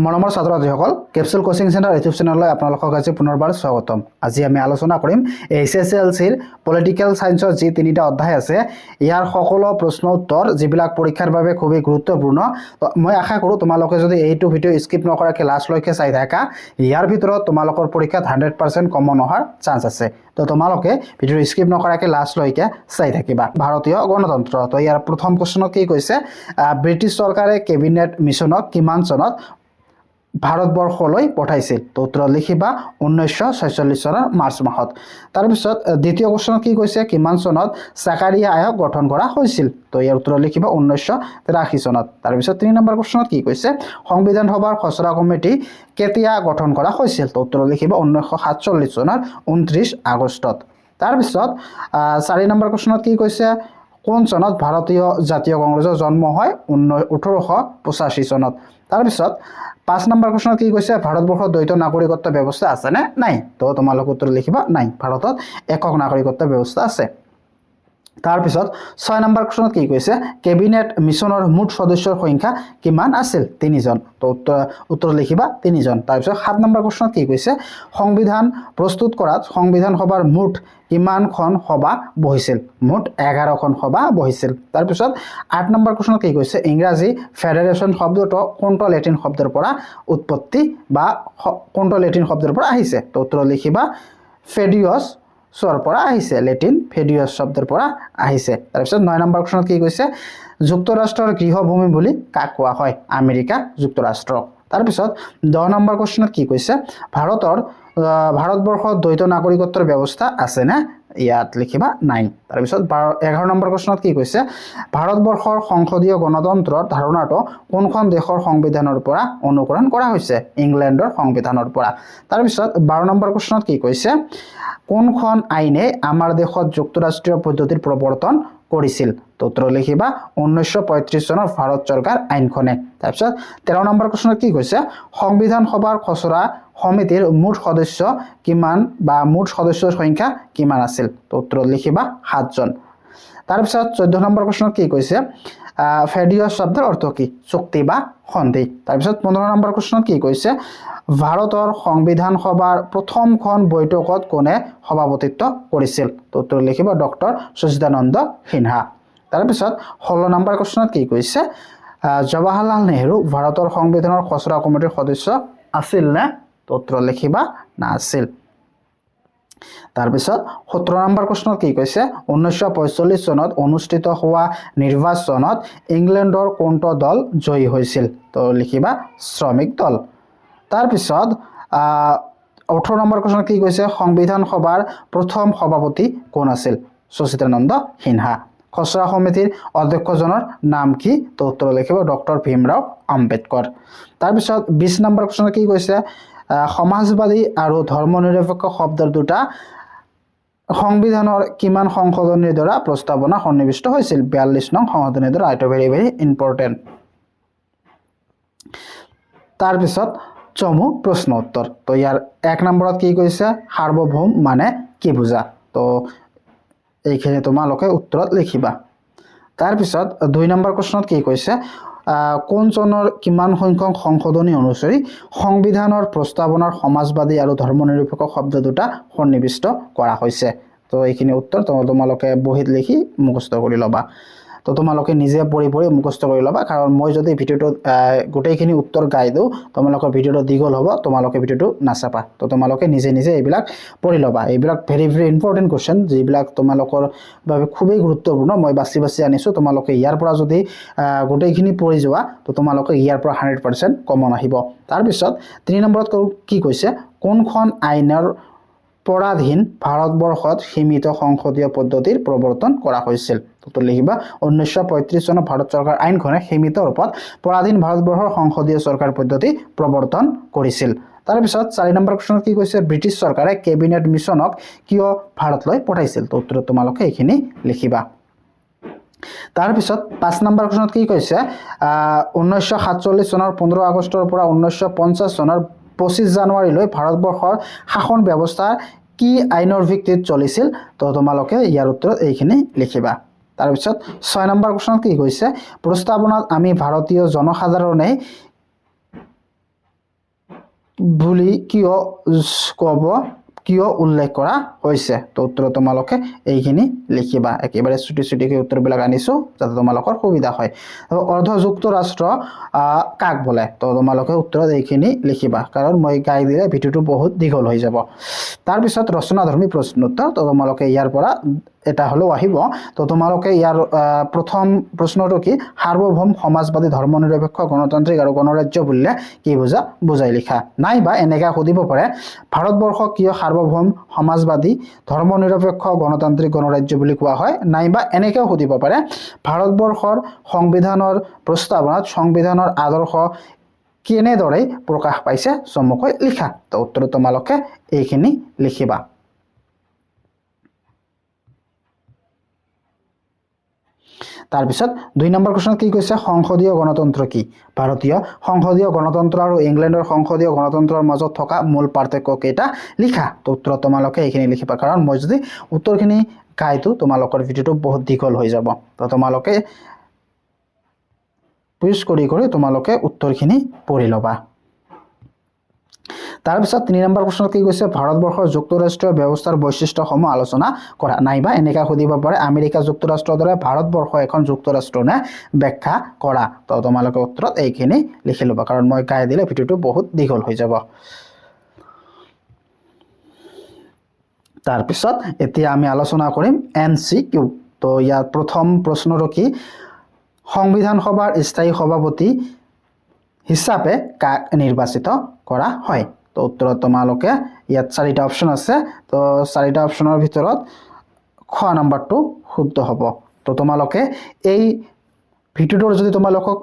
মৰমৰ ছাত্ৰ ছাত্ৰীসকল কেপচুল কোচিং চেণ্টাৰ ইউটিউব চেনেললৈ আপোনালোকক আজি পুনৰবাৰ স্বাগতম। আজি আমি আলোচনা কৰিম HSLCৰ পলিটিকেল সায়েন্সৰ যি তিনিটা অধ্যায় আছে ইয়াৰ সকলো প্ৰশ্ন উত্তৰ যিবিলাক পৰীক্ষাৰ বাবে খুবেই গুৰুত্বপূৰ্ণ। মই আশা কৰোঁ তোমালোকে যদি এইটো ভিডিও স্কিপ নকৰাকৈ লাষ্টলৈকে চাই থাকা ইয়াৰ ভিতৰত তোমালোকৰ পৰীক্ষাত 100% কমন হোৱাৰ চান্স আছে। তো তোমালোকে ভিডিও স্কিপ নকৰাকৈ লাষ্টলৈকে চাই থাকিবা। ভাৰতীয় গণতন্ত্ৰ, তো ইয়াৰ প্ৰথম প্ৰশ্নত কি কৈছে, ব্ৰিটিছ চৰকাৰে কেবিনেট মিছনক কিমান চনত ভাৰতবৰ্ষলৈ পঠাইছিল? তো উত্তৰ লিখিবা 1946 চনৰ মাৰ্চ মাহত। তাৰপিছত দ্বিতীয় প্ৰশ্নত কি কৈছে, কিমান চনত চাকাৰিয়া আয়োগ গঠন কৰা হৈছিল? তো ইয়াৰ উত্তৰ লিখিবা 1983 চনত। তাৰপিছত 3 নম্বৰ প্ৰশ্নত কি কৈছে, সংবিধান সভাৰ খচৰা কমিটি কেতিয়া গঠন কৰা হৈছিল? তো উত্তৰ লিখিবা 1947 চনৰ 29 আগষ্টত। তাৰপিছত 4 নম্বৰ প্ৰশ্নত কি কৈছে, কোন চনত ভাৰতীয় জাতীয় কংগ্ৰেছৰ জন্ম হয়? 1885 চনত। তাৰপিছত 5 নম্বৰ প্ৰশ্নত কি কৈছে, ভাৰতবৰ্ষত দ্বৈত নাগৰিকত্ব ব্যৱস্থা আছে নে নাই? তো তোমালোক উত্তৰ লিখিবা নাই, ভাৰতত একক নাগৰিকত্ব ব্যৱস্থা আছে। তাৰপিছত 6 নম্বৰ প্ৰশ্নত কি কৈছে, কেবিনেট মিছনৰ মুঠ সদস্যৰ সংখ্যা কিমান আছিল? 3 জন। তো উত্তৰ লিখিবা 3 জন। তাৰপিছত 7 নম্বৰ প্ৰশ্নত কি কৈছে, সংবিধান প্ৰস্তুত কৰাত সংবিধান সভাৰ মুঠ কিমানখন সভা বহিছিল? মুঠ 11খন সভা বহিছিল। তাৰপিছত 8 নম্বৰ প্ৰশ্নত কি কৈছে, ইংৰাজী ফেডাৰেশ্যন শব্দটো কোনটো লেটিন শব্দৰ পৰা উৎপত্তি বা কোনটো লেটিন শব্দৰ পৰা আহিছে? তো উত্তৰ লিখিবা ফেডিয়ছ পৰা আহিছে, লেটিন ফেডিয়ছ শব্দৰ পৰা আহিছে। তাৰপিছত 9 নম্বৰ প্ৰশ্নত কি কৈছে, যুক্তৰাষ্ট্ৰৰ গৃহভূমি বুলি কাক কোৱা হয়? আমেৰিকা যুক্তৰাষ্ট্ৰ। তাৰপিছত 10 নম্বৰ প্ৰশ্নত কি কৈছে, ভাৰতবৰ্ষত দ্বৈত নাগৰিকত্বৰ ব্যৱস্থা আছে নে? ইয়াত লিখিবা নাই। তাৰপিছত 11 নম্বৰ প্ৰশ্নত কি কৈছে, ভাৰতবৰ্ষৰ সংসদীয় গণতন্ত্ৰৰ ধাৰণাটো কোনখন দেশৰ সংবিধানৰ পৰা অনুকৰণ কৰা হৈছে? ইংলেণ্ডৰ সংবিধানৰ পৰা। তাৰপিছত 12 নম্বৰ প্ৰশ্নত কি কৈছে, কোনখন আইনে আমাৰ দেশত যুক্তৰাষ্ট্ৰীয় পদ্ধতিৰ প্ৰৱৰ্তন কৰিছিল? তো উত্তৰ লিখিবা 1935 চনৰ ভাৰত চৰকাৰ আইনখনে। তাৰপিছত 13 নম্বৰ প্ৰশ্নত কি কৈছে, সংবিধান সভাৰ খচৰা সমিতিৰ মুঠ সদস্য কিমান বা মুঠ সদস্যৰ সংখ্যা কিমান আছিল? তো উত্তৰ লিখিবা 7 জন। তাৰপিছত 14 নম্বৰ প্ৰশ্নত কি কৈছে, ফেডিয়ছ শব্দৰ অৰ্থ কি? চুক্তি বা সন্ধি। তাৰপিছত 15 নম্বৰ প্ৰশ্নত কি কৈছে, ভাৰতৰ সংবিধান সভাৰ প্ৰথমখন বৈঠকত কোনে সভাপতিত্ব কৰিছিল? তো উত্তৰ লিখিবা ডক্টৰ সচিদানন্দ সিনহা। তাৰপিছত 16 নম্বৰ প্ৰশ্নত কি কৈছে, জৱাহৰলাল নেহৰু ভাৰতৰ সংবিধানৰ খচৰা কমিটিৰ সদস্য আছিল নে? তো উত্তৰ লিখিবা নাছিল। তাৰপিছত 17 নম্বৰ প্ৰশ্নত কি কৈছে, 1945 চনত অনুষ্ঠিত হোৱা নিৰ্বাচনত ইংলেণ্ডৰ কোনটো দল জয়ী হৈছিল? তো লিখিবা শ্ৰমিক দল। তাৰপিছত 18 নম্বৰ প্ৰশ্নত কি কৈছে, সংবিধান সভাৰ প্ৰথম সভাপতি কোন আছিল? সচিদানন্দ সিনহা। খচৰা সমিতিৰ অধ্যক্ষজনৰ নাম কি? তো উত্তৰ লিখিব ডক্টৰ ভীমৰাও আম্বেদকৰ। তাৰপিছত 20 নম্বৰ প্ৰশ্নত কি কৈছে, সমাজবাদী আৰু ধৰ্মনিৰপেক্ষ শব্দৰ দুটা সংবিধানৰ কিমান সংশোধনীৰ দ্বাৰা প্ৰস্তাৱনা সন্নিৱিষ্ট হৈছিল? 42 নং সংশোধনীৰ দ্বাৰা। এইটো ভেৰি ভেৰি ইম্পৰ্টেণ্ট। তাৰপিছত চমু প্ৰশ্ন উত্তৰ। তো ইয়াৰ 1 নম্বৰত কি কৈছে, সাৰ্বভৌম মানে কি বুজা? তো এইখিনি তোমালোকে উত্তৰত লিখিবা। তাৰপিছত 2 নম্বৰ প্ৰশ্নত কি কৈছে, কোন চনৰ কিমান সংখ্যক সংশোধনী অনুসৰি সংবিধানৰ প্ৰস্তাৱনাৰ সমাজবাদী আৰু ধৰ্মনিৰপেক্ষ শব্দ দুটা সন্নিৱিষ্ট কৰা হৈছে? তো এইখিনি উত্তৰ তোমালোকে বহীত লিখি মুখস্থ কৰি ল'বা। তো তোমালোকে নিজে পঢ়ি মুখস্থ কৰি ল'বা, কাৰণ মই যদি ভিডিঅ'টো গোটেইখিনি উত্তৰ গাই দিওঁ তোমালোকৰ ভিডিঅ'টো দীঘল হ'ব, তোমালোকে ভিডিঅ'টো নাচাবা। তো তোমালোকে নিজে নিজে এইবিলাক পঢ়ি ল'বা। এইবিলাক ভেৰি ভেৰি ইম্পৰ্টেণ্ট কুৱেশ্যন, যিবিলাক তোমালোকৰ বাবে খুবেই গুৰুত্বপূৰ্ণ। মই বাছি আনিছোঁ। তোমালোকে ইয়াৰ পৰা যদি গোটেইখিনি পঢ়ি যোৱা তো তোমালোকে ইয়াৰ পৰা 100% কমন আহিব। তাৰপিছত 3 নম্বৰত কি কৈছে, কোনখন আইনৰ পৰাধীন ভাৰতবৰ্ষত সীমিত সংসদীয় পদ্ধতিৰ প্ৰৱৰ্তন কৰা হৈছিল? তো লিখিবা 1935 চনৰ ভাৰত চৰকাৰ আইনখনে সীমিত ৰূপত পৰাধীন ভাৰতবৰ্ষৰ সংসদীয় চৰকাৰ পদ্ধতি প্ৰৱৰ্তন কৰিছিল। তাৰপিছত 4 নম্বৰ প্ৰশ্নত কি কৈছে, ব্ৰিটিছ চৰকাৰে কেবিনেট মিছনক কিয় ভাৰতলৈ পঠাইছিল? তো উত্তৰত তোমালোকে এইখিনি লিখিবা। তাৰপিছত 5 নম্বৰ প্ৰশ্নত কি কৈছে, 1947 চনৰ 15 আগষ্টৰ পৰা 1950 চনৰ 25 জানুৱাৰীলৈ ভাৰতবৰ্ষৰ শাসন ব্যৱস্থা কি আইনৰ ভিত্তিত চলিছিল? তো তোমালোকে ইয়াৰ উত্তৰত এইখিনি লিখিবা। তাৰপিছত 6 নম্বৰ প্ৰশ্নত কি কৈছে, প্ৰস্তাৱনাত আমি ভাৰতীয় জনসাধাৰণে বুলি কিয় উল্লেখ কৰা হৈছে তো উত্তৰ তোমালোকে এইখিনি লিখিবা একেবাৰে ছুটি উত্তৰবিলাক আনিছো যাতে তোমালোকৰ সুবিধা হয় অৰ্ধ যুক্তৰাষ্ট্ৰ কাক বলে তো তোমালোকে উত্তৰত এইখিনি লিখিবা কাৰণ মই গাই দিলে ভিডিওটো বহুত দীঘল হৈ যাব তাৰ পিছত ৰচনাধৰ্মী প্ৰশ্ন উত্তৰ তো তোমালোকে ইয়াৰ পৰা এটা হলো আহিব তো তোমালোকে ইয়াৰ প্ৰথম প্ৰশ্নটো কি সাৰ্বভৌম সমাজবাদী ধৰ্মনিৰপেক্ষ গণতান্ত্ৰিক আৰু গণৰাজ্য বুলিলে কি বুজাই লিখা নাইবা এনেকা সুধিব পাৰে ভাৰতবৰ্ষ কিয় সাৰ্বভৌম সমাজবাদী ধৰ্মনিৰপেক্ষ গণতান্ত্ৰিক গণৰাজ্য বুলি কোৱা হয় নাইবা এনেকাও সুধিব পাৰে ভাৰতবৰ্ষৰ সংবিধানৰ প্ৰস্তাৱনাত সংবিধানৰ আদৰ্শ কেনেদৰে প্ৰকাশ পাইছে চমুকৈ লিখা তো উত্তৰ তোমালোকে এইখিনি লিখিবা তাৰ পিছত 2 নম্বৰ প্ৰশ্ন কি কৈছে সংসদীয় গণতন্ত্ৰ কি ভাৰতীয় সংসদীয় গণতন্ত্ৰ আৰু ইংলেণ্ডৰ সংসদীয় গণতন্ত্ৰৰ মাজত থকা মূল পাৰ্থক্য কেইটা লিখা তো উত্তৰ তোমালোকে এইখিনি লিখিবা কাৰণ মই যদি উত্তৰখিনি গাইতো তোমালোকৰ ভিডিওটো বহুত দীঘল হৈ যাব তো তোমালোকে পুছ কৰি তোমালোকে উত্তৰখিনি পঢ়ি লবা তাৰ পিছত 3 নম্বৰ প্ৰশ্নত কি কৈছে ভাৰতবৰ্ষৰ যুক্তৰাষ্ট্ৰীয় ব্যৱস্থাৰ বৈশিষ্ট্যসমূহ আলোচনা কৰা নাইবা এনেকা সুধিব পাৰে আমেৰিকা যুক্তৰাষ্ট্ৰৰ দৰে ভাৰতবৰ্ষ এখন যুক্তৰাষ্ট্ৰ নে ব্যাখ্যা কৰা তো তোমালোকে উত্তৰত এইখিনি লিখি লবা কাৰণ মই গাই দিলে ভিডিওটো বহুত দীঘল হৈ যাব তাৰ পিছত এতিয়া আমি আলোচনা কৰিম এনসিকিউ তো ইয়াৰ প্ৰথম প্ৰশ্নটো কি সংবিধান সভাৰ স্থায়ী সভাপতি হিচাপে কাক নিৰ্বাচিত কৰা হয় তো উত্তৰত তোমালোকে ইয়াত 4টা অপচন আছে তো 4টা অপচনৰ ভিতৰত খ নম্বৰটো শুদ্ধ হ'ব তো তোমালোকে এই ভিডিওটোৰ যদি তোমালোকক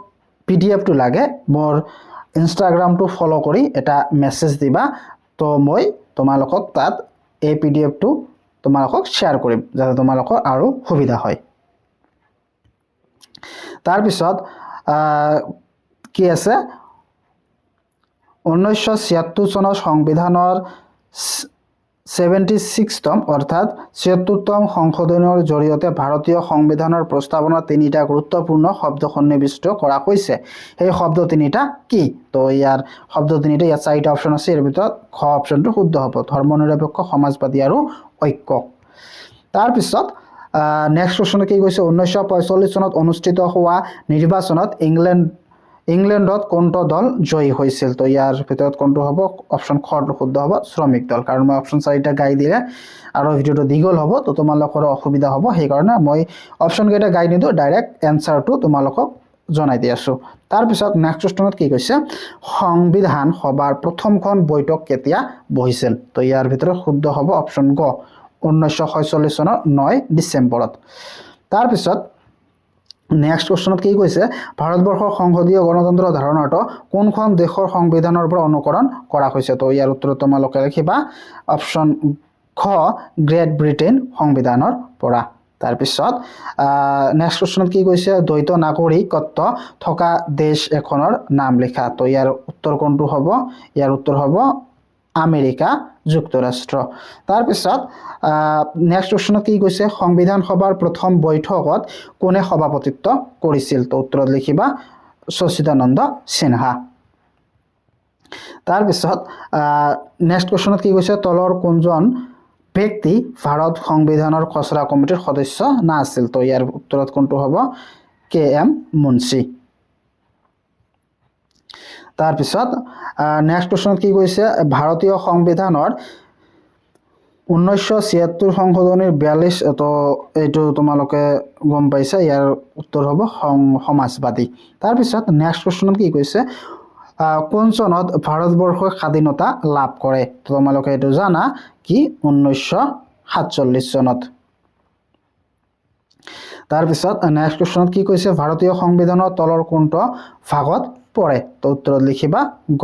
পিডিএফটো লাগে মোৰ ইনষ্টাগ্ৰামটো ফলো কৰি এটা মেছেজ দিবা তো মই তোমালোকক তাত এই পিডিএফটো তোমালোকক শেয়াৰ কৰিম যাতে তোমালোকৰ আৰু সুবিধা হয় তাৰ পিছত কি আছে 1976 চনৰ সংবিধানৰ 76তম অৰ্থাৎ 76তম সংশোধনৰ জৰিয়তে ভাৰতীয় সংবিধানৰ প্ৰস্তাৱনা 3টা গুৰুত্বপূৰ্ণ শব্দ সন্নিৱিষ্ট কৰা হৈছে এই শব্দ 3টা কি তো ইয়াৰ শব্দ 3টা ইয়াত 4টা অপচন আছে ইয়াৰ ভিতৰত খ অপচনটো শুদ্ধ হ'ব ধৰ্মনিৰপেক্ষ সমাজবাদী আৰু ঐক্য তাৰ পিছত নেক্সট কোৱেশ্চন কি কৈছে 1945 চনত অনুষ্ঠিত হোৱা নিৰ্বাচনত ইংলেণ্ডত কোনটো দল জয়ী হৈছিল তো ইয়াৰ ভিতৰত কোনটো হ'ব অপচন খ টো শুদ্ধ হ'ব শ্ৰমিক দল কাৰণ মই অপচন 4টা গাই দিলে আৰু ভিডিওটো দীঘল হ'ব তো তোমালোকৰ অসুবিধা হ'ব সেই কাৰণে মই অপচন কেইটা গাই নিদো ডাইৰেক্ট এনসাৰটো তোমালোকক জনাই দি আছো তাৰ পিছত নেক্সট কোৱেশ্চনত কি কৈছে সংবিধান সভাৰ প্ৰথমখন বৈঠক কেতিয়া বহিছিল তো ইয়াৰ ভিতৰত শুদ্ধ হ'ব অপচন গ 1946 চনৰ 9 ডিসেম্বৰত তাৰ পিছত নেক্সট কোৱেশ্চনত কি কৈছে ভাৰতবৰ্ষৰ সংসদীয় গণতন্ত্ৰৰ ধাৰণাটো কোনখন দেশৰ সংবিধানৰ পৰা অনুকৰণ কৰা হৈছে তো ইয়াৰ উত্তৰ তোমালোকে লিখিবা অপচন খ গ্ৰেট ব্ৰিটেইন সংবিধানৰ পৰা তাৰ পিছত নেক্সট কোৱেশ্চনত কি কৈছে দ্বৈত নাগৰিকত্ব থকা দেশ এখনৰ নাম লিখা তো ইয়াৰ উত্তৰ কোনটো হ'ব ইয়াৰ উত্তৰ হ'ব আমেৰিকা যুক্তৰাষ্ট্ৰ তাৰ পিছত নেক্সট কোৱেশ্চনত কি কৈছে সংবিধান সভাৰ প্ৰথম বৈঠকত কোনে সভাপতিত্ব কৰিছিল তো উত্তৰত লিখিবা সচিদানন্দ সিনহা তাৰ পিছত নেক্সট কোৱেশ্চনত কি কৈছে তলৰ কোনজন ব্যক্তি ভাৰত সংবিধানৰ খচৰা কমিটিৰ সদস্য নাছিল তো ইয়াৰ উত্তৰত কোনটো হ'ব কে এম মুন্সি তাৰ পিছত নেক্সট কোৱেশ্চনত কি কৈছে ভাৰতীয় সংবিধানৰ 1976 সংশোধনীৰ 42 তো এইটো তোমালোকে গম পাইছা ইয়াৰ উত্তৰ হ'ব সমাজবাদী তাৰ পিছত নেক্সট কোৱেশ্চনত কি কৈছে কোন চনত ভাৰতবৰ্ষই স্বাধীনতা লাভ কৰে তো তোমালোকে এইটো জানা কি 1947 চনত তাৰ পিছত নেক্সট কোৱেশ্চনত কি কৈছে ভাৰতীয় সংবিধানৰ তলৰ কোনটো ভাগত পৰে তো উত্তৰত লিখিবা গ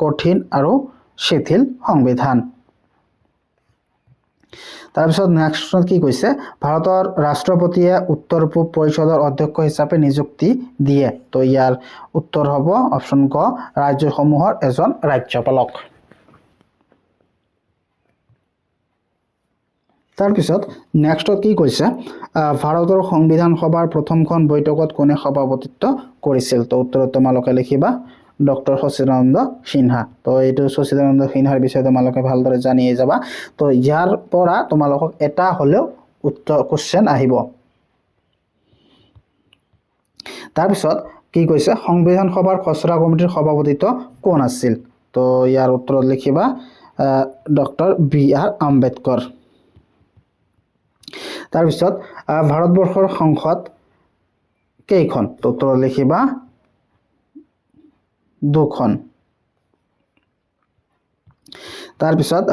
কঠিন আৰু শিথিল সংবিধান তাৰ পিছত নেক্সট কি কৈছে ভাৰতৰ ৰাষ্ট্ৰপতিয়ে উত্তৰ পূব পৰিষদৰ অধ্যক্ষ হিচাপে নিযুক্তি দিয়ে তো ইয়াৰ উত্তৰ হ'ব অপচন ক ৰাজ্যসমূহৰ এজন ৰাজ্যপালক তাৰ পিছত নেক্সটত কি কৈছে ভাৰতৰ সংবিধান সভাৰ প্ৰথমখন বৈঠকত কোনে সভাপতিত্ব কৰিছিল তো উত্তৰত তোমালোকে লিখিবা ডক্টৰ সচিদানন্দ সিনহা। তো এইটো সচিদানন্দ সিনহাৰ বিষয়ে তোমালোকে ভালদৰে জানিয়ে যাবা। তো ইয়াৰ পৰা তোমালোকক এটা হ'লেও উত্তৰ কোশ্চেন আহিব। তাৰপিছত কি কৈছে, সংবিধান সভাৰ খচৰা কমিটিৰ সভাপতিত্ব কোন আছিল? তো ইয়াৰ উত্তৰত লিখিবা ডক্টৰ বি.আৰ. আম্বেদকৰ। তাৰপিছত ভাৰতবৰ্ষৰ সংসদ কেইখন? তো উত্তৰত লিখিবা 2খন। তাৰপিছত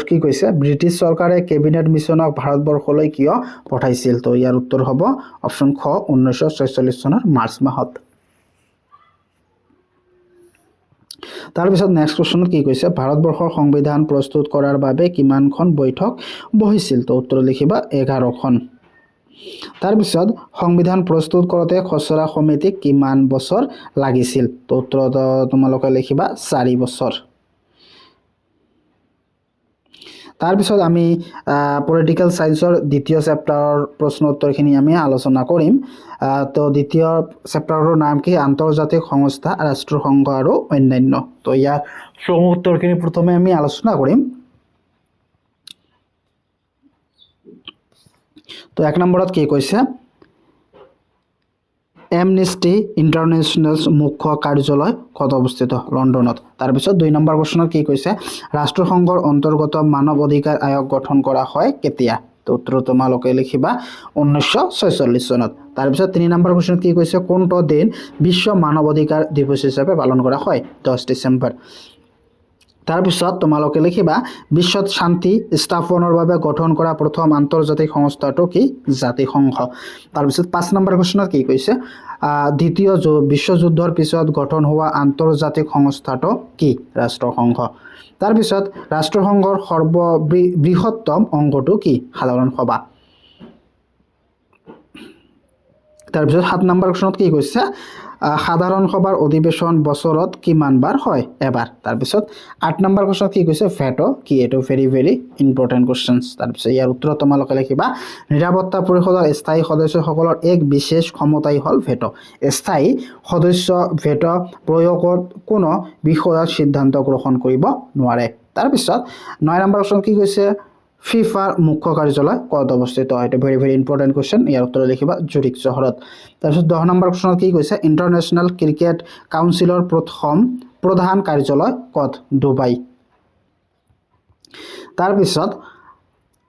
কি কৈছে, ব্ৰিটিছ চৰকাৰে কেবিনেট মিছনক ভাৰতবৰ্ষলৈ কিয় পঠাইছিল? তো ইয়াৰ উত্তৰ হ'ব অপশ্যন খ 1946 চনৰ মাৰ্চ মাহত। তাৰপিছত নেক্সট কুৱেশ্যনত কি কৈছে, ভাৰতবৰ্ষৰ সংবিধান প্ৰস্তুত কৰাৰ বাবে কিমানখন বৈঠক বহিছিল? তো উত্তৰ লিখিবা 11খন। তাৰপিছত সংবিধান প্ৰস্তুত কৰোঁতে খচৰা সমিতিক কিমান বছৰ লাগিছিল? তো উত্তৰত তোমালোকে লিখিবা 4 বছৰ। তাৰপিছত আমি পলিটিকেল সায়েন্সৰ দ্বিতীয় চেপ্টাৰৰ প্ৰশ্ন উত্তৰখিনি আমি আলোচনা কৰিম। তো দ্বিতীয় চেপ্টাৰৰ নাম কি? আন্তৰ্জাতিক সংস্থা, ৰাষ্ট্ৰসংঘ আৰু অন্যান্য। তো ইয়াৰ প্ৰশ্ন উত্তৰখিনি প্ৰথমে আমি আলোচনা কৰিম। তো 1 নম্বৰত কি কৈছে, এমনেষ্টি ইণ্টাৰনেশ্যনেল মুখ্য কাৰ্যালয় ক'ত অৱস্থিত? লণ্ডনত। তাৰপিছত 2 নম্বৰ প্ৰশ্নত কি কৈছে, ৰাষ্ট্ৰসংঘৰ অন্তৰ্গত মানৱ অধিকাৰ আয়োগ গঠন কৰা হয় কেতিয়া? তো উত্তৰ তোমালোকে লিখিবা 1946 চনত। তাৰপিছত 3 নম্বৰ প্ৰশ্নত কি কৈছে, কোনটো দিন বিশ্ব মানৱ অধিকাৰ দিৱস হিচাপে পালন কৰা হয়? 10 ডিচেম্বৰ। তাৰপিছত তোমালোকে লিখিবা বিশ্বত শান্তি স্থাপনৰ বাবে গঠন কৰা প্ৰথম আন্তৰ্জাতিক সংস্থাটো কি? জাতিসংঘ। তাৰপিছত 5 নম্বৰ প্ৰশ্নত কি কৈছে, দ্বিতীয় বিশ্বযুদ্ধৰ পিছত গঠন হোৱা আন্তৰ্জাতিক সংস্থাটো কি? ৰাষ্ট্ৰসংঘ। তাৰপিছত ৰাষ্ট্ৰসংঘৰ সৰ্ববৃহত্তম অংগটো কি? সাধাৰণ সভা। তাৰপিছত 7 নম্বৰ প্ৰশ্নত কি কৈছে, সাধাৰণ সভাৰ অধিৱেশন বছৰত কিমান বাৰ হয়? এবাৰ। তাৰপিছত 8 নম্বৰ প্ৰশ্নত কি কৈছে, ভেটো কি? এইটো ভেৰি ইম্পৰ্টেণ্ট কুৱেশ্যন। তাৰপিছত ইয়াৰ উত্তৰত তোমালোকে লিখিবা নিৰাপত্তা পৰিষদৰ স্থায়ী সদস্যসকলৰ এক বিশেষ ক্ষমতাই হ'ল ভেটো। স্থায়ী সদস্য ভেটো প্ৰয়োগত কোনো বিষয়ত সিদ্ধান্ত গ্ৰহণ কৰিব নোৱাৰে। তাৰপিছত 9 নম্বৰ প্ৰশ্নত কি কৈছে, ফিফাৰ মুখ্য কাৰ্যালয় ক'ত অৱস্থিত? এইটো ভেৰি ইম্পৰ্টেণ্ট কুৱেশ্যন। ইয়াৰ উত্তৰ লিখিবা জুৰিক চহৰত। তাৰপিছত 10 নম্বৰ প্ৰশ্নত কি কৈছে, ইণ্টাৰনেশ্যনেল ক্ৰিকেট কাউন্সিলৰ প্ৰধান কাৰ্যালয় ক'ত? ডুবাই। তাৰপিছত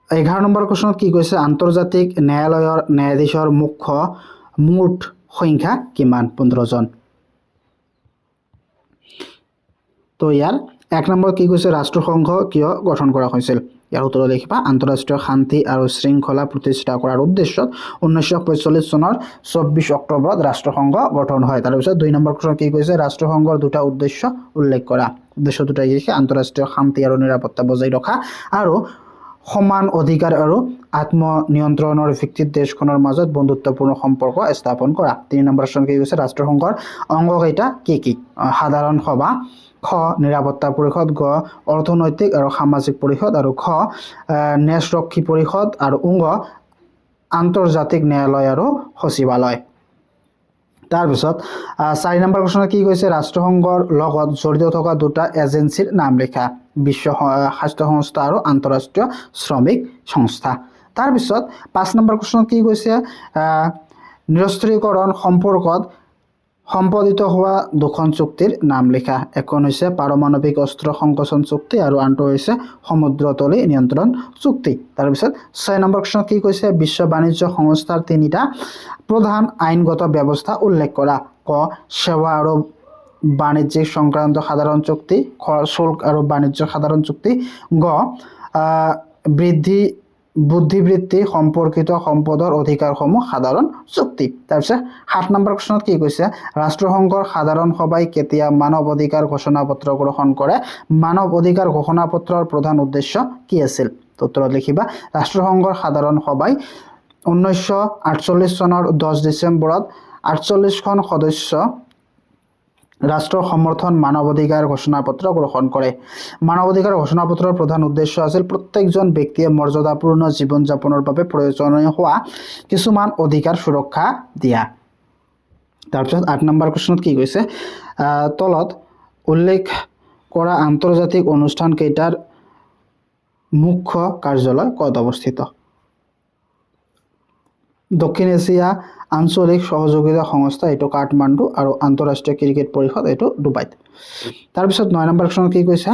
11 নম্বৰ প্ৰশ্নত কি কৈছে, আন্তৰ্জাতিক ন্যায়ালয়ৰ ন্যায়াধীশৰ মুঠ সংখ্যা কিমান? 15 জন। তো ইয়াৰ 1 নম্বৰ কি কৈছে, ৰাষ্ট্ৰসংঘ কিয় গঠন কৰা হৈছিল? ইয়াৰ উত্তৰ লিখিবা আন্তঃৰাষ্ট্ৰীয় শান্তি আৰু শৃংখলা প্ৰতিষ্ঠা কৰাৰ উদ্দেশ্যত 1945 চনৰ 24 অক্টোবৰত ৰাষ্ট্ৰসংঘ গঠন হয়। তাৰপিছত 2 নম্বৰ প্ৰশ্ন কি কৈছে, ৰাষ্ট্ৰসংঘৰ 2টা উদ্দেশ্য উল্লেখ কৰা। উদ্দেশ্য 2টা কি? আন্তঃৰাষ্ট্ৰীয় শান্তি আৰু নিৰাপত্তা বজাই ৰখা আৰু সমান অধিকাৰ আৰু আত্মনিয়ন্ত্ৰণৰ ভিত্তিত দেশখনৰ মাজত বন্ধুত্বপূৰ্ণ সম্পৰ্ক স্থাপন কৰা। 3 নম্বৰ প্ৰশ্ন কি কৈছে, ৰাষ্ট্ৰসংঘৰ অংগকেইটা কি? সাধাৰণ সভা, খ নিৰাপত্তা পৰিষদ, গ অৰ্থনৈতিক আৰু সামাজিক পৰিষদ আৰু খ ন্যায়ৰক্ষী পৰিষদ আৰু ঙ আন্তৰ্জাতিক ন্যায়ালয় আৰু সচিবালয়। তাৰপিছত 4 নম্বৰ প্ৰশ্নত কি কৈছে, ৰাষ্ট্ৰসংঘৰ লগত জড়িত থকা 2টা এজেন্সিৰ নাম লিখা। বিশ্ব স্বাস্থ্য সংস্থা আৰু আন্তঃৰাষ্ট্ৰীয় শ্ৰমিক সংস্থা। তাৰপিছত 5 নম্বৰ প্ৰশ্নত কি কৈছে, নিৰস্ত্ৰীকৰণ সম্পৰ্কত সম্পাদিত হোৱা 2খন চুক্তিৰ নাম লিখা। এখন হৈছে পাৰমাণৱিক অস্ত্ৰ সংকোচন চুক্তি আৰু আনটো হৈছে সমুদ্ৰতলী নিয়ন্ত্ৰণ চুক্তি। তাৰপিছত 6 নম্বৰ প্ৰশ্নত কি কৈছে, বিশ্ব বাণিজ্য সংস্থাৰ 3টা প্ৰধান আইনগত ব্যৱস্থা উল্লেখ কৰা। ক সেৱা আৰু বাণিজ্যিক সংক্ৰান্ত সাধাৰণ চুক্তি, খ শুল্ক আৰু বাণিজ্য সাধাৰণ চুক্তি, গ বুদ্ধিবৃত্তি সম্পৰ্কিত সম্পদৰ অধিকাৰসমূহ সাধাৰণ চুক্তি। তাৰপিছত 7 নম্বৰ প্ৰশ্নত কি কৈছে, ৰাষ্ট্ৰসংঘৰ সাধাৰণ সভাই কেতিয়া মানৱ অধিকাৰ ঘোষণাপত্ৰ গ্ৰহণ কৰে? মানৱ অধিকাৰ ঘোষণাপত্ৰৰ প্ৰধান উদ্দেশ্য কি আছিল? উত্তৰত লিখিবা ৰাষ্ট্ৰসংঘৰ সাধাৰণ সভাই 1948 চনৰ 10 ডিচেম্বৰত 48খন সদস্য ৰাষ্ট্ৰ সমৰ্থন মানৱ অধিকাৰ ঘোষণাপত্ৰ গ্ৰহণ কৰে। মানৱ অধিকাৰ ঘোষণাপত্ৰৰ প্ৰধান উদ্দেশ্য আছিল প্ৰত্যেকজন ব্যক্তিয়ে মৰ্যাদাপূৰ্ণ জীৱন যাপনৰ বাবে প্ৰয়োজনীয় হোৱা কিছুমান অধিকাৰ সুৰক্ষা দিয়া। তাৰপিছত 8 নম্বৰ প্ৰশ্নত কি কৈছে, তলত উল্লেখ কৰা আন্তৰ্জাতিক অনুষ্ঠান কেইটাৰ মুখ্য কাৰ্যালয় ক'ত অৱস্থিত? দক্ষিণ এছিয়া আঞ্চলিক সহযোগিতা সংস্থা এইটো কাঠমাণ্ডু আৰু আন্তঃৰাষ্ট্ৰীয় ক্ৰিকেট পৰিষদ এইটো ডুবাইত। তাৰপিছত 9 নম্বৰ প্ৰশ্ন কি কৈছে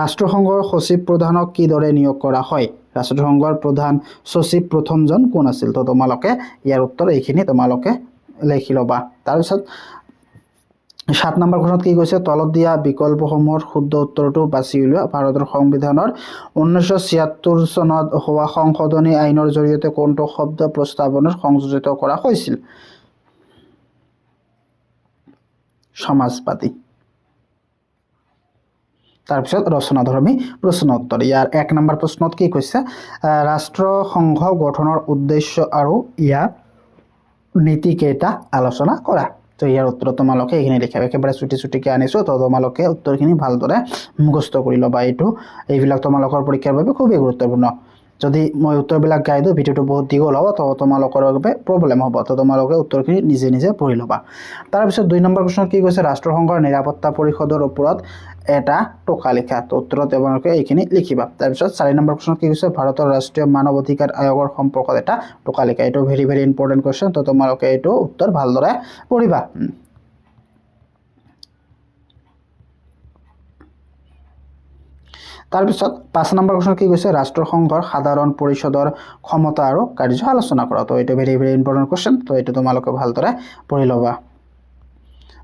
ৰাষ্ট্ৰসংঘৰ সচিব প্ৰধানক কিদৰে নিয়োগ কৰা হয়? ৰাষ্ট্ৰসংঘৰ প্ৰধান সচিব প্ৰথমজন কোন আছিল? তো তোমালোকে ইয়াৰ উত্তৰ এইখিনি তোমালোকে লিখি ল'বা। তাৰপিছত 7 নম্বৰ প্ৰশ্নত কি কৈছে তলত দিয়া বিকল্পসমূহৰ শুদ্ধ উত্তৰটো বাছি উলিওৱা। ভাৰতৰ সংবিধানৰ 1976 চনত হোৱা সংশোধনী আইনৰ জৰিয়তে কোনটো শব্দ প্ৰস্তাৱনাত সংযোজিত কৰা হৈছিল? সমাজবাদী। তাৰপিছত ৰচনাধৰ্মী প্ৰশ্ন উত্তৰ। ইয়াৰ 1 নম্বৰ প্ৰশ্নত কি কৈছে ৰাষ্ট্ৰসংঘ গঠনৰ উদ্দেশ্য আৰু ইয়াৰ নীতি কেইটা আলোচনা কৰা। তো ইয়াৰ উত্তৰ তোমালোকে এইখিনি লিখিবা। একেবাৰে চুটিকে আনিছোঁ, তো তোমালোকে উত্তৰখিনি ভালদৰে মুখস্থ কৰি ল'বা। এইবিলাক তোমালোকৰ পৰীক্ষাৰ বাবে খুবেই গুৰুত্বপূৰ্ণ। যদি মই উত্তৰবিলাক গাই দিওঁ ভিডিঅ'টো বহুত দীঘল হ'ব, তো তোমালোকৰ বাবে প্ৰব্লেম হ'ব। তো তোমালোকে উত্তৰখিনি নিজে পঢ়ি ল'বা। তাৰপিছত 2 নম্বৰ প্ৰশ্নত কি কৈছে ৰাষ্ট্ৰসংঘৰ নিৰাপত্তা পৰিষদৰ ওপৰত এটা টোকা লিখা। তো উত্তৰত তোমালোকে এইখিনি লিখিবা। তাৰপিছত 4 নম্বৰ প্ৰশ্নত কি কৈছে ভাৰতৰ ৰাষ্ট্ৰীয় মানৱ অধিকাৰ আয়োগৰ সম্পৰ্কত এটা টোকা লিখা। এইটো ভেৰি ইম্পৰ্টেণ্ট কুৱেশ্যন। তো তোমালোকে এইটো উত্তৰ ভালদৰে পঢ়িবা। তাৰপিছত 5 নম্বৰ প্ৰশ্ন কি কৈছে ৰাষ্ট্ৰসংঘৰ সাধাৰণ পৰিষদৰ ক্ষমতা আৰু কাৰ্য আলোচনা কৰা। তো এইটো ভেৰি ইম্পৰ্টেণ্ট কুৱেশ্যন। তো এইটো তোমালোকে ভালদৰে পঢ়ি ল'বা।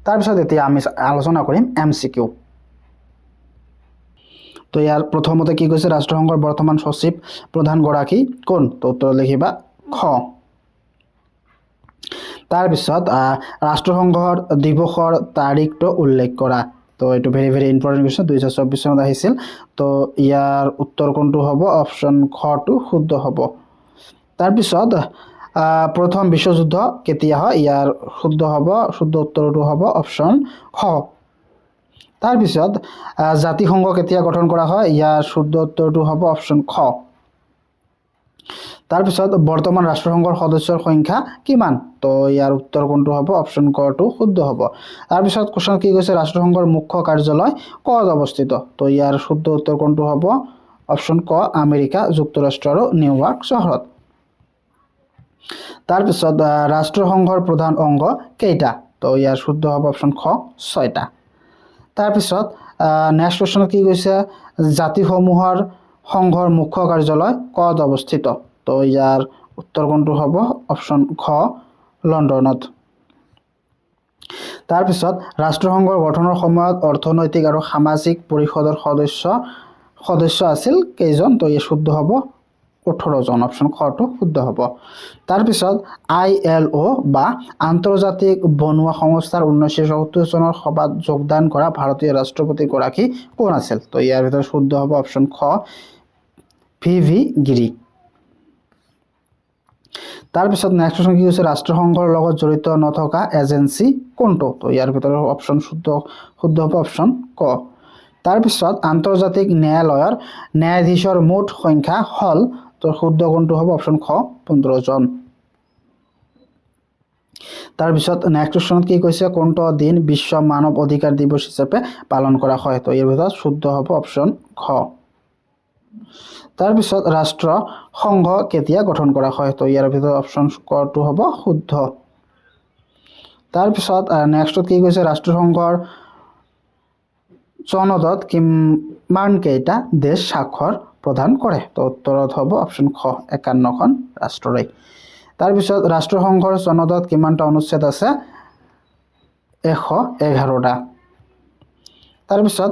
তাৰপিছত এতিয়া আমি আলোচনা কৰিম MCQ। তো ইয়াৰ প্ৰথমতে কি কৈছে ৰাষ্ট্ৰসংঘৰ বৰ্তমান সচিব প্ৰধানগৰাকী কোন? তো উত্তৰ লিখিবা খ। তাৰপিছত ৰাষ্ট্ৰসংঘৰ দিৱসৰ তাৰিখটো উল্লেখ কৰা। তো এইটো ভেৰি ইম্পৰ্টেণ্ট কুৱেশ্যন। 2024 চনত আহিছিল। তো ইয়াৰ উত্তৰ কোনটো হ'ব? অপশ্যন খটো শুদ্ধ হ'ব। তাৰপিছত প্ৰথম বিশ্বযুদ্ধ কেতিয়া হয়? ইয়াৰ শুদ্ধ উত্তৰটো হ'ব অপশ্যন খ। তাৰপিছত জাতিসংঘ কেতিয়া গঠন কৰা হয়? ইয়াৰ শুদ্ধ উত্তৰটো হ'ব অপশ্যন খ। তাৰপিছত বৰ্তমান ৰাষ্ট্ৰসংঘৰ সদস্যৰ সংখ্যা কিমান? তো ইয়াৰ উত্তৰ কোনটো হ'ব? অপশ্যন কটো শুদ্ধ হ'ব। তাৰপিছত কোৱেশ্যন কি কৈছে ৰাষ্ট্ৰসংঘৰ মুখ্য কাৰ্যালয় ক'ত অৱস্থিত? তো ইয়াৰ শুদ্ধ উত্তৰ কোনটো হ'ব? অপশ্যন ক আমেৰিকা যুক্তৰাষ্ট্ৰ আৰু নিউয়ৰ্ক চহৰত। তাৰপিছত ৰাষ্ট্ৰসংঘৰ প্ৰধান অংগ কেইটা? তো ইয়াৰ শুদ্ধ হ'ব অপশ্যন খ 6টা। তাৰপিছত নেক্সট কুৱেশ্যন কি কৈছে জাতিসমূহৰ সংঘৰ মুখ্য কাৰ্যালয় ক'ত অৱস্থিত? তো ইয়াৰ উত্তৰ কোনটো হ'ব? অপশ্যন খ লণ্ডনত। তাৰপিছত ৰাষ্ট্ৰসংঘৰ গঠনৰ সময়ত অৰ্থনৈতিক আৰু সামাজিক পৰিষদৰ সদস্য আছিল কেইজন? তো ইয়াৰ শুদ্ধ হ'ব 18 জন। অপশ্যন খটো শুদ্ধ হ'ব। তাৰপিছত ILO বা আন্তৰ্জাতিক বনুৱা সংস্থাৰ 1974 চনৰ সভাত যোগদান কৰা ভাৰতীয় ৰাষ্ট্ৰপতিগৰাকী কোন আছিল? তো ইয়াৰ ভিতৰত শুদ্ধ হ'ব অপশ্যন খ VV গিৰি। তাৰপিছত নেক্সট কুৱেশ্যন কি হৈছে ৰাষ্ট্ৰসংঘৰ লগত জড়িত নথকা এজেঞ্চি কোনটো? তো ইয়াৰ ভিতৰত অপশ্যন শুদ্ধ হ'ব অপশ্যন ক। তাৰপিছত আন্তৰ্জাতিক ন্যায়ালয়ৰ ন্যায়াধীশৰ মুঠ সংখ্যা হ'ল? তো শুদ্ধ কোনটো হ'ব? অপশ্যন খ 15 জন। তাৰপিছত নেক্সট কুৱেশ্যনত কি কৈছে কোনটো দিন বিশ্ব মানৱ অধিকাৰ দিৱস হিচাপে পালন কৰা হয়? তো ইয়াৰ ভিতৰত শুদ্ধ হ'ব অপশ্যন খ। তাৰপিছত ৰাষ্ট্ৰসংঘ কেতিয়া গঠন কৰা হয়? তো ইয়াৰ ভিতৰত অপশ্যন কটো হ'ব শুদ্ধ। তাৰপিছত নেক্সটত কি কৈছে ৰাষ্ট্ৰসংঘৰ চনদত কিমান কেইটা দেশ স্বাক্ষৰ প্ৰদান কৰে? তো উত্তৰত হ'ব অপশ্যন খ 51খন ৰাষ্ট্ৰই। তাৰপিছত ৰাষ্ট্ৰসংঘৰ চনদত কিমানটা অনুচ্ছেদ আছে? 111টা। তাৰপিছত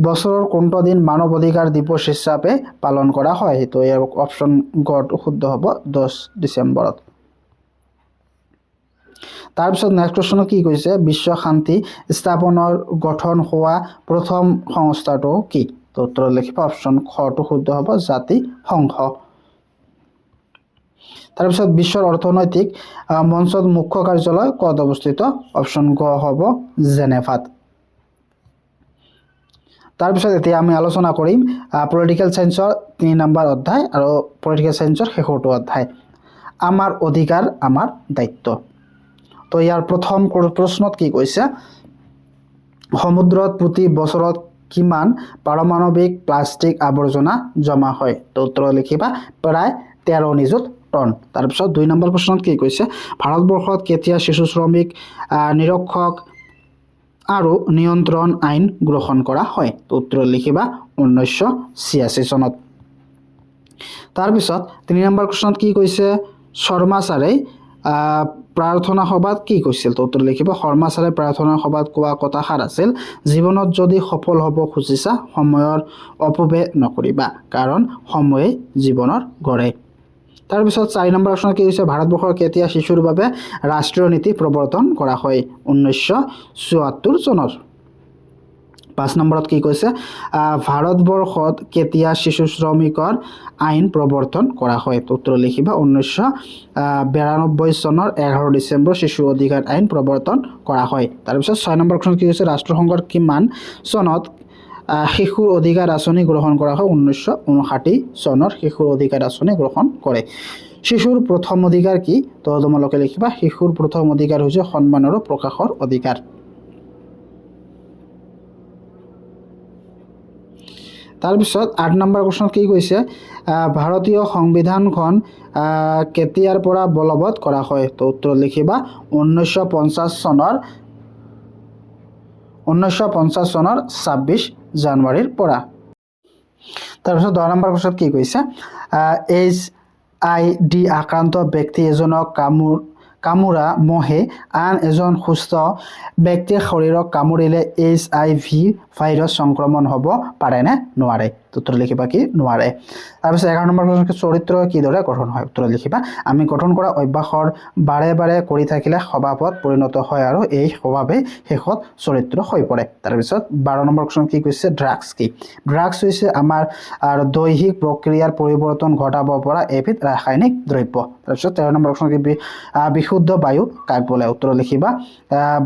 বছৰৰ কোনটো দিন মানৱ অধিকাৰ দিৱস হিচাপে পালন কৰা হয়? তো ইয়াৰ অপশ্যন গটো শুদ্ধ হ'ব 10 ডিচেম্বৰত। তাৰপিছত নেক্সট কুৱেশ্যন কি কৈছে বিশ্ব শান্তি স্থাপনৰ গঠন হোৱা প্ৰথম সংস্থাটো কি? তো উত্তৰ লিখিবা অপশ্যন খটো শুদ্ধ হ'ব জাতিসংঘ। তাৰপিছত বিশ্বৰ অৰ্থনৈতিক মঞ্চত মুখ্য কাৰ্যালয় ক'ত অৱস্থিত? অপশ্যন গ হ'ব জেনেভাত। তাৰপিছত এতিয়া আমি আলোচনা কৰিম পলিটিকেল সায়েন্সৰ 3 নম্বৰ অধ্যায় আৰু পলিটিকেল সায়েন্সৰ শেষৰটো অধ্যায় আমাৰ অধিকাৰ আমাৰ দায়িত্ব। তো ইয়াৰ প্ৰথম প্ৰশ্নত কি কৈছে সমুদ্ৰত প্ৰতি বছৰত কিমান পাৰমাণৱিক প্লাষ্টিক আৱৰ্জনা জমা হয় তো উত্তৰ লিখিবা প্ৰায় 13 নিযুত টন তাৰপিছত 2 নম্বৰ প্ৰশ্নত কি কৈছে ভাৰতবৰ্ষত কেতিয়া শিশু শ্ৰমিক নিৰক্ষক আৰু নিয়ন্ত্ৰণ আইন গ্ৰহণ কৰা হয় তো উত্তৰ লিখিবা 1986 চনত তাৰপিছত 3 নম্বৰ প্ৰশ্নত কি কৈছে শৰ্মা ছাৰে প্ৰাৰ্থনা সভাত কি কৈছিল তো উত্তৰ লিখিব শৰ্মা ছাৰে প্ৰাৰ্থনা সভাত কোৱা কথাষাৰ আছিল জীৱনত যদি সফল হ'ব খুজিছা সময়ৰ অপব্যয় নকৰিবা কাৰণ সময়ে জীৱনৰ গঢ়ে তাৰপিছত 4 নম্বৰ প্ৰশ্ন কি হৈছে ভাৰতবৰ্ষৰ কেতিয়া শিশুৰ বাবে ৰাষ্ট্ৰীয় নীতি প্ৰৱৰ্তন কৰা হয় 1974 চনত 5 নম্বৰত কি কৈছে ভাৰতবৰ্ষত কেতিয়া শিশু শ্ৰমিকৰ আইন প্ৰৱৰ্তন কৰা হয় তো উত্তৰ লিখিবা 1992 চনৰ 11 ডিচেম্বৰ শিশু অধিকাৰ আইন প্ৰৱৰ্তন কৰা হয় তাৰপিছত 6 নম্বৰ প্ৰশ্ন কি হৈছে ৰাষ্ট্ৰসংঘৰ কিমান চনত শিশুৰ অধিকাৰ আঁচনি গ্ৰহণ কৰা হয় 1959 চনৰ শিশুৰ অধিকাৰ আঁচনি গ্ৰহণ কৰে শিশুৰ প্ৰথম অধিকাৰ কি তো তোমালোকে লিখিবা শিশুৰ প্ৰথম অধিকাৰ হৈছে সন্মান আৰু প্ৰকাশৰ অধিকাৰ তাৰপিছত 8 নম্বৰ প্ৰশ্নত কি কৈছে ভাৰতীয় সংবিধানখন কেতিয়াৰ পৰা বলবৎ কৰা হয় তো উত্তৰ লিখিবা 1950 চনৰ 26 জানুৱাৰীৰ পৰা তাৰপিছত 10 নম্বৰ প্ৰশ্নত কি কৈছে HIV আক্ৰান্ত ব্যক্তি এজনক কামোৰা মহে আন এজন সুস্থ ব্যক্তিৰ শৰীৰক কামুৰিলে HIV ভাইৰাছ সংক্ৰমণ হ'ব পাৰে নে নোৱাৰে উত্তৰ লিখিবা কি নোৱাৰে তাৰপিছত 11 নম্বৰ প্ৰশ্ন চৰিত্ৰ কিদৰে গঠন হয় উত্তৰ লিখিবা আমি গঠন কৰা অভ্যাসৰ বাৰে বাৰে কৰি থাকিলে স্বভাৱত পৰিণত হয় আৰু এই স্বভাৱে শেষত চৰিত্ৰ হৈ পৰে তাৰপিছত 12 নম্বৰ প্ৰশ্ন কি কৈছে ড্ৰাগছ কি ড্ৰাগছ হৈছে আমাৰ দৈহিক প্ৰক্ৰিয়াৰ পৰিৱৰ্তন ঘটাব পৰা এবিধ ৰাসায়নিক দ্ৰব্য তাৰপিছত 13 নম্বৰ প্ৰশ্ন কি বিশুদ্ধ বায়ু কাক বোলে উত্তৰ লিখিবা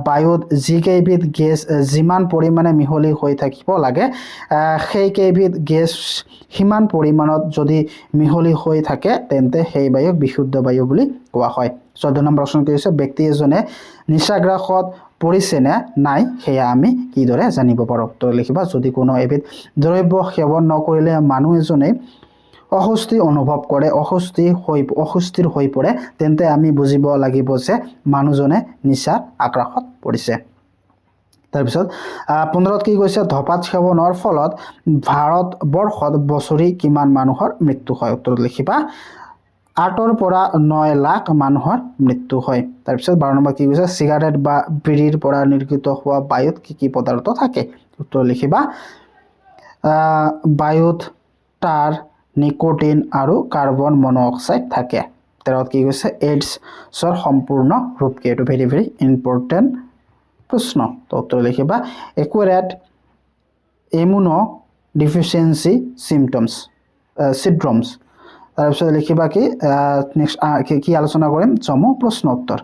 বায়ুত যিকেইবিধ গেছ যিমান পৰিমাণে মিহলি হৈ থাকিব লাগে সেইকেইবিধ গেছ সিমান পৰিমাণত যদি মিহলি হৈ থাকে তেন্তে সেই বায়ুক বিশুদ্ধ বায়ু বুলি কোৱা হয় 14 নম্বৰ প্ৰশ্ন কি হৈছে ব্যক্তি এজনে নিচাগ্ৰাসত পৰিছে নে নাই সেয়া আমি কিদৰে জানিব পাৰোঁ তো লিখিবা যদি কোনো এবিধ দ্ৰব্য সেৱন নকৰিলে মানুহ এজনে অস্বস্তি অনুভৱ কৰে অস্বস্তিৰ হৈ পৰে তেন্তে আমি বুজিব লাগিব যে মানুহজনে নিচাৰ আক্ৰাসত পৰিছে তাৰপিছত 15ত কি কৈছে ধপাত সেৱনৰ ফলত ভাৰতবৰ্ষত বছৰি কিমান মানুহৰ মৃত্যু হয় উত্তৰত লিখিবা 8 পৰা 9 লাখ মানুহৰ মৃত্যু হয় তাৰপিছত 12 নম্বৰ কি কৈছে সিগাৰেট বা বিড়িৰ পৰা নিৰ্গত হোৱা বায়ুত কি পদাৰ্থ থাকে উত্তৰ লিখিবা বায়ুত টাৰ নিকোটিন আৰু কাৰ্বন মনোঅক্সাইড থাকে 13ত কি কৈছে এইডছৰ সম্পূৰ্ণ ৰূপ কি এটো ভেৰি ভেৰি ইম্পৰ্টেন্ট প্ৰশ্ন তো উত্তৰ লিখিবা একুৱাৰেট ইমিউনো ডিফিচিয়েন্সি সিনড্ৰমছ তাৰপিছত লিখিবা কি নেক্সট কি আলোচনা কৰিম চমু প্ৰশ্ন উত্তৰ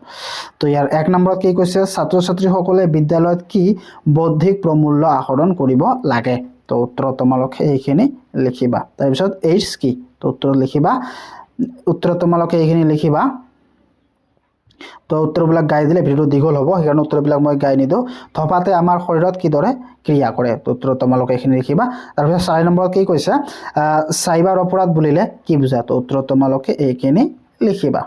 তো ইয়াৰ 1 নম্বৰত কি কৈছে ছাত্ৰ ছাত্ৰীসকলে বিদ্যালয়ত কি বৌদ্ধিক প্ৰমূল্য আহৰণ কৰিব লাগে তো উত্তৰ তোমালোকে এইখিনি লিখিবা তাৰপিছত এইডছ কি তো উত্তৰ লিখিবা উত্তৰ তোমালোকে এইখিনি লিখিবা তো উত্তৰবিলাক গাই দিলে ভিডিঅ দীঘল হ'ব সেইকাৰণে উত্তৰবিলাক মই গাই নিদিওঁ ধপাতে আমাৰ শৰীৰত কিদৰে ক্ৰিয়া কৰে তো উত্তৰ তোমালোকে এইখিনি লিখিবা তাৰপিছত 4 নম্বৰত কি কৈছে সাইবাৰ অপৰাধ বুলিলে কি বুজা তো উত্তৰ তোমালোকে এইখিনি লিখিবা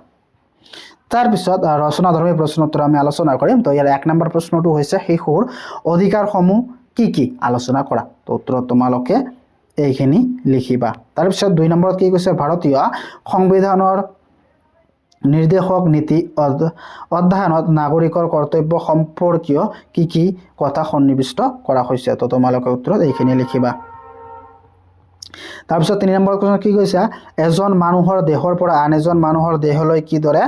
তাৰপিছত ৰচনাধৰ্মী প্ৰশ্ন উত্তৰ আমি আলোচনা কৰিম তো ইয়াৰ 1 নম্বৰ প্ৰশ্নটো হৈছে শিশুৰ অধিকাৰসমূহ কি আলোচনা কৰা তো উত্তৰ তোমালোকে এইখিনি লিখিবা তাৰপিছত 2 নম্বৰত কি কৈছে ভাৰতীয় সংবিধানৰ নিৰ্দেশক নীতি অধ্যয়নত নাগৰিকৰ কৰ্তব্য সম্পৰ্কীয় কি কথা সন্নিৱিষ্ট কৰা হৈছে তো তোমালোকে উত্তৰত এইখিনি লিখিবা তাৰপিছত 3 নম্বৰ প্ৰশ্ন কি কৈছে এজন মানুহৰ দেহৰ পৰা আন এজন মানুহৰ দেহলৈ কিদৰে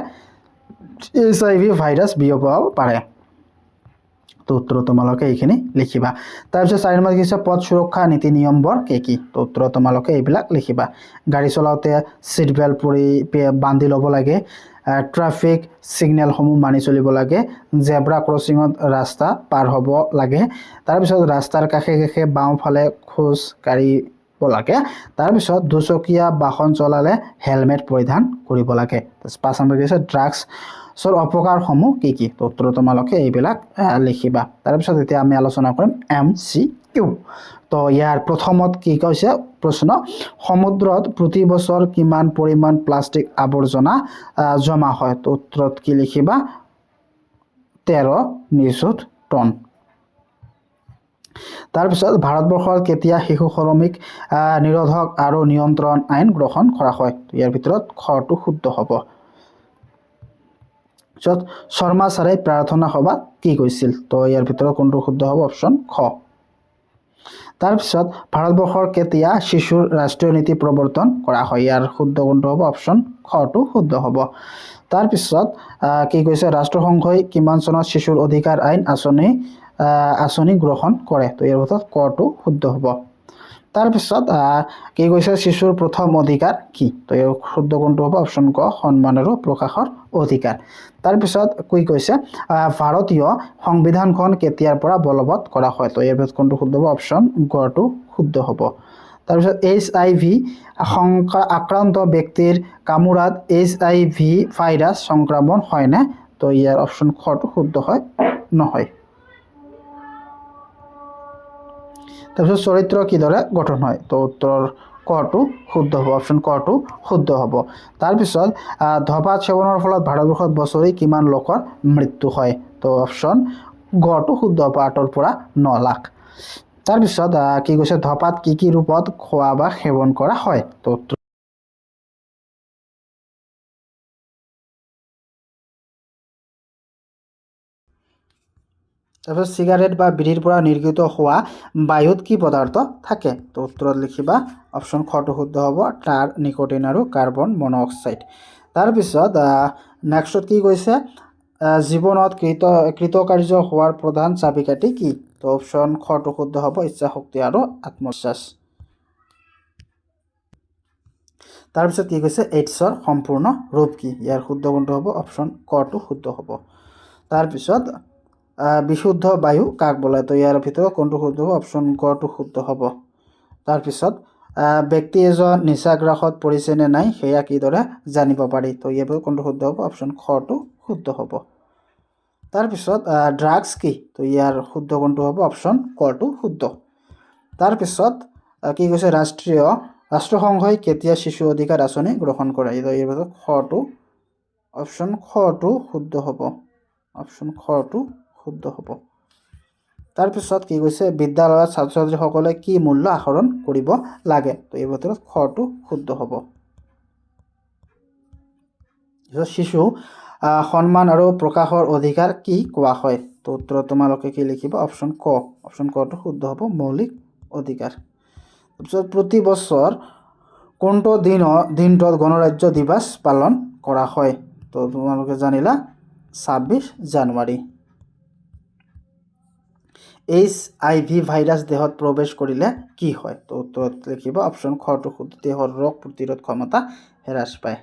HIV ভাইৰাছ বিয়পাব পাৰে তো উত্তৰ তোমালোকে এইখিনি লিখিবা তাৰপিছত 4 নম্বৰ কি আছে পথ সুৰক্ষা নীতি নিয়মবোৰ কি তো উত্তৰ তোমালোকে এইবিলাক লিখিবা গাড়ী চলাওতে সিট বেল্ট বান্ধি ল'ব লাগে ট্ৰাফিক সিগনেলসমূহ মানি চলিব লাগে জেব্ৰা ক্ৰসিঙত ৰাস্তা পাৰ হ'ব লাগে তাৰপিছত ৰাস্তাৰ কাষে কাষে বাওঁফালে খোজ কাঢ়ি লাগে তাৰপিছত দুচকীয়া বাহন চলালে হেলমেট পৰিধান কৰিব লাগে 5 নম্বৰ কি আছে ড্ৰাগছৰ অপকাৰসমূহ কি কি তো উত্তৰ তোমালোকে এইবিলাক লিখিবা তাৰপিছত এতিয়া আমি আলোচনা কৰিম MCQ তো ইয়াৰ প্ৰথমত কি কৈছে প্ৰশ্ন সমুদ্ৰত প্ৰতি বছৰ কিমান পৰিমাণ প্লাষ্টিক আৱৰ্জনা জমা হয় তো উত্তৰত কি লিখিবা 13 নিযুত টন তাৰপিছত ভাৰতবৰ্ষৰ কেতিয়া শিশু শ্ৰমিক নিৰোধক আৰু নিয়ন্ত্ৰণ আইন গ্ৰহণ কৰা হয় ইয়াৰ ভিতৰত খটো শুদ্ধ হ'ব যত শৰ্মা ছাৰে প্ৰাৰ্থনা সভা কি কৈছিল তো ইয়াৰ ভিতৰত কোনটো শুদ্ধ হ'ব অপচন খ তাৰপিছত ভাৰতবৰ্ষৰ কেতিয়া শিশুৰ ৰাষ্ট্ৰীয় নীতি প্ৰৱৰ্তন কৰা হয় ইয়াৰ শুদ্ধ কোনটো হ'ব অপচন খটো শুদ্ধ হ'ব তাৰপিছত কি কৈছে ৰাষ্ট্ৰসংঘই কিমান চনত শিশুৰ অধিকাৰ আইন আঁচনি গ্ৰহণ কৰে তো ইয়াৰ ভিতৰত কটো শুদ্ধ হ'ব তাৰপিছত কি কৈছে শিশুৰ প্ৰথম অধিকাৰ কি তো ইয়াৰ শুদ্ধ কোনটো হ'ব অপচন ক সন্মান আৰু প্ৰকাশৰ অধিকাৰ তাৰপিছত কি কৈছে ভাৰতীয় সংবিধানখন কেতিয়াৰ পৰা বলবৎ কৰা হয় তো ইয়াৰ ভিতৰত কোনটো শুদ্ধ হ'ব অপচন গটো শুদ্ধ হ'ব তাৰপিছত HIV আক্ৰান্ত ব্যক্তিৰ কামোৰাত HIV ভাইৰাছ সংক্ৰমণ হয় না তো ইয়াৰ অপচন খটো শুদ্ধ হয় নহয় তাৰপিছত চৰিত্ৰ কিদৰে গঠন হয় তো উত্তৰ কটো শুদ্ধ হ'ব অপচন কটো শুদ্ধ হ'ব তাৰপিছত ধপাত সেৱনৰ ফলত ভাৰতবৰ্ষত বছৰি কিমান লোকৰ মৃত্যু হয় তো অপচন গটো শুদ্ধ হ'ব 8 পৰা 9 লাখ তাৰপিছত কি কৈছে ধপাত কি ৰূপত খোৱা বা সেৱন কৰা হয় তো তাৰপিছত সিগাৰেট বা বিড়িৰ পৰা নিৰ্গত হোৱা বায়ুত কি পদাৰ্থ থাকে তো উত্তৰত লিখিবা অপচন খটো শুদ্ধ হ'ব টাৰ নিকোটিন আৰু কাৰ্বন মনোক্সাইড তাৰপিছত নেক্সটত কি কৈছে জীৱনত কৃতকাৰ্য হোৱাৰ প্ৰধান চাবিকাঠি কি তো অপচন খটো শুদ্ধ হ'ব ইচ্ছা শক্তি আৰু আত্মবিশ্বাস তাৰপিছত কি কৈছে এইডছৰ সম্পূৰ্ণ ৰূপ কি ইয়াৰ শুদ্ধ কোনটো হ'ব অপচন কটো শুদ্ধ হ'ব তাৰপিছত বিশুদ্ধ বায়ু কাক বোলায় তো ইয়াৰ ভিতৰত কোনটো শুদ্ধ হ'ব অপচন গটো শুদ্ধ হ'ব তাৰপিছত ব্যক্তি এজন নিচাগ্ৰাসত পৰিছে নে নাই সেয়া কিদৰে জানিব পাৰি তো ইয়াৰ ভিতৰত কোনটো শুদ্ধ হ'ব অপচন খটো শুদ্ধ হ'ব তাৰপিছত ড্ৰাগছ কি তো ইয়াৰ শুদ্ধ কোনটো হ'ব অপচন কটো শুদ্ধ তাৰপিছত কি কৈছে ৰাষ্ট্ৰসংঘই কেতিয়া শিশু অধিকাৰ আঁচনি গ্ৰহণ কৰে ইয়াৰ ভিতৰত খটো অপচন খটো শুদ্ধ হ'ব অপচন খটো শুদ্ধ হ'ব তাৰপিছত কি কৈছে বিদ্যালয়ত ছাত্ৰ ছাত্ৰীসকলে কি মূল্য আহৰণ কৰিব লাগে তো এই ভিতৰত খটো শুদ্ধ হ'ব শিশু সন্মান আৰু প্ৰকাশৰ অধিকাৰ কি কোৱা হয় তো উত্তৰত তোমালোকে কি লিখিবা অপচন কটো শুদ্ধ হ'ব মৌলিক অধিকাৰ তাৰপিছত প্ৰতি বছৰ কোনটো দিনটোত গণৰাজ্য দিৱস পালন কৰা হয় তো তোমালোকে জানিলা 26 জানুৱাৰী HIV ভাইৰাছ দেহত প্ৰৱেশ কৰিলে কি হয় তো উত্তৰত লিখিবা অপচন খটো শুদ্ধ দেহৰ ৰোগ প্ৰতিৰোধ ক্ষমতা হ্ৰাস পায়